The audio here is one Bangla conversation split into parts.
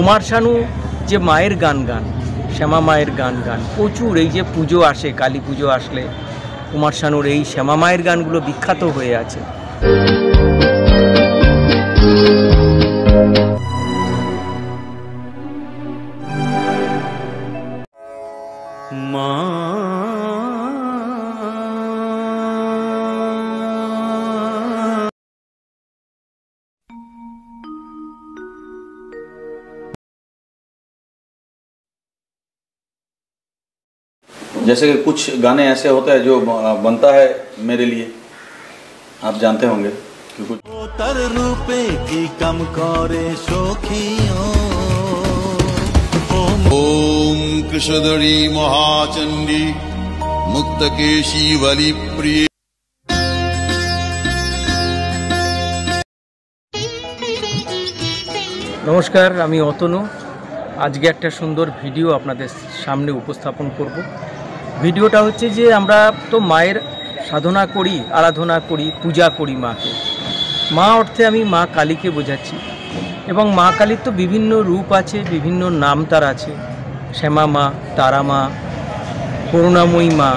কুমার শানু যে মায়ের গান গান, শ্যামা মায়ের গান গান প্রচুর, এই যে পুজো আসে, কালী পুজো আসলে কুমার শানুর এই শ্যামা মায়ের গানগুলো বিখ্যাত হয়ে আছে। মা जैसे कि कुछ गाने ऐसे होते हैं जो बनता है मेरे लिए, आप जानते होंगे कि कुछ तर रूपे की कम करे सखियों। ओम कृष्णधरी महाचंडी मुक्तकेशी बलि प्रिय। নমস্কার, আমি অতনু। আজকে একটা সুন্দর ভিডিও আপনাদের সামনে উপস্থাপন করব। ভিডিওটা হচ্ছে যে আমরা তো মায়ের সাধনা করি, আরাধনা করি, পূজা করি মাকে। মা অর্থে আমি মা কালীকে বোঝাচ্ছি, এবং মা কালীর তো বিভিন্ন রূপ আছে, বিভিন্ন নাম তার আছে। শ্যামা মা, তারা মা, করুণাময়ী মা,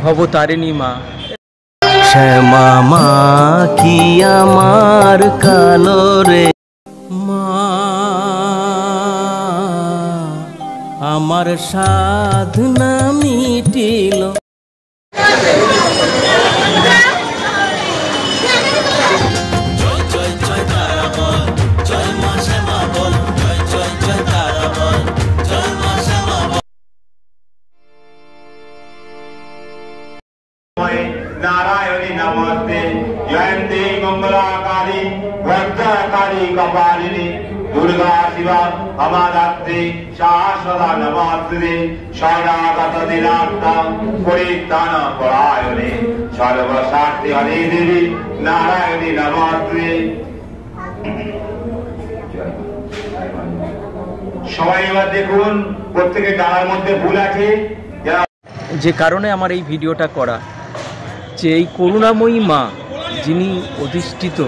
ভবতারিণী মা। শ্যামা মা কি আমার কালো রে মা, আমার সাধনা মিটিল। नारायणी नमस्ते जयंती मंगला काली वज्रकाली कपालिनी दुर्गा शिवा अमाधात्री शाश्वता नमस्ते शरणागत दिनात्मा परित्राण परायणे सर्वशक्ति हरि देवी नारायणी नमस्ते। সবাই এবার দেখুন প্রত্যেকের গানের মধ্যে ভুল আছে। যে কারণে আমার এই ভিডিওটা করা, যে এই করুণাময়ী মা যিনি অধিষ্ঠিত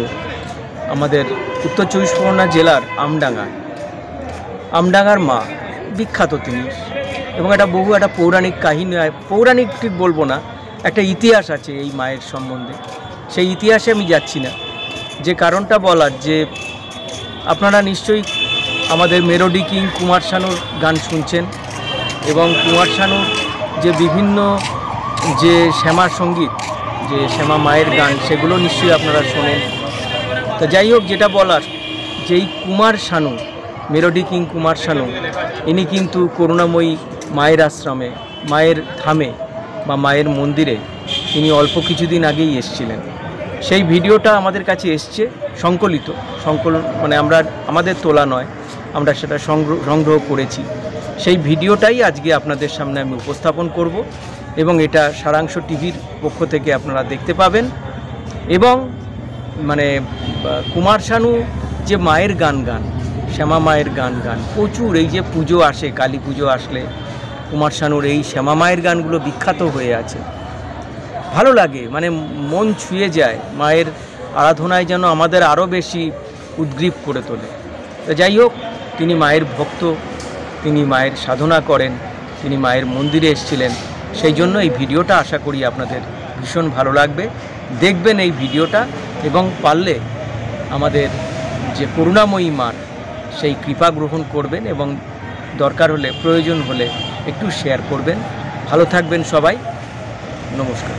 আমাদের উত্তর চব্বিশ পরগনা জেলার আমডাঙ্গার মা, বিখ্যাত তিনি, এবং একটা পৌরাণিক কাহিনী, পৌরাণিক ঠিক বলবো না, একটা ইতিহাস আছে এই মায়ের সম্বন্ধে। সেই ইতিহাসে আমি যাচ্ছি না। যে কারণটা বলার, যে আপনারা নিশ্চয়ই আমাদের মেলোডি কিং কুমার শানুর গান শুনছেন, এবং কুমার শানুর যে বিভিন্ন যে শ্যামা সঙ্গীত, যে শ্যামা মায়ের গান, সেগুলো নিশ্চয়ই আপনারা শোনেন। তো যাই হোক, যেটা বলার, যে এই কুমার শানু, মেলোডি কিং কুমার শানু, ইনি কিন্তু করুণাময়ী মায়ের আশ্রমে, মায়ের ধামে বা মায়ের মন্দিরে তিনি অল্প কিছুদিন আগেই এসেছিলেন। সেই ভিডিওটা আমাদের কাছে এসছে সংকলন, মানে আমাদের তোলা নয়, আমরা সেটা সংগ্রহ করেছি। সেই ভিডিওটাই আজকে আপনাদের সামনে আমি উপস্থাপন করব, এবং এটা সারাংশ টিভির পক্ষ থেকে আপনারা দেখতে পাবেন। এবং মানে কুমার শানু যে মায়ের গান গান, শ্যামা মায়ের গান গান প্রচুর, এই যে পুজো আসে, কালী পুজো আসলে কুমার শানুর এই শ্যামা মায়ের গানগুলো বিখ্যাত হয়ে আছে। ভালো লাগে, মানে মন ছুঁয়ে যায়। মায়ের আরাধনায় যেন আমাদের আরও বেশি উদ্গ্রীব করে তোলে। তো যাই হোক, তিনি মায়ের ভক্ত, তিনি মায়ের সাধনা করেন, তিনি মায়ের মন্দিরে এসেছিলেন। সেই জন্য এই ভিডিওটা আশা করি আপনাদের ভীষণ ভালো লাগবে। দেখবেন এই ভিডিওটা, এবং পারলে আমাদের যে করুণাময়ী মার সেই কৃপা গ্রহণ করবেন, এবং দরকার হলে, প্রয়োজন হলে একটু শেয়ার করবেন। ভালো থাকবেন সবাই, নমস্কার।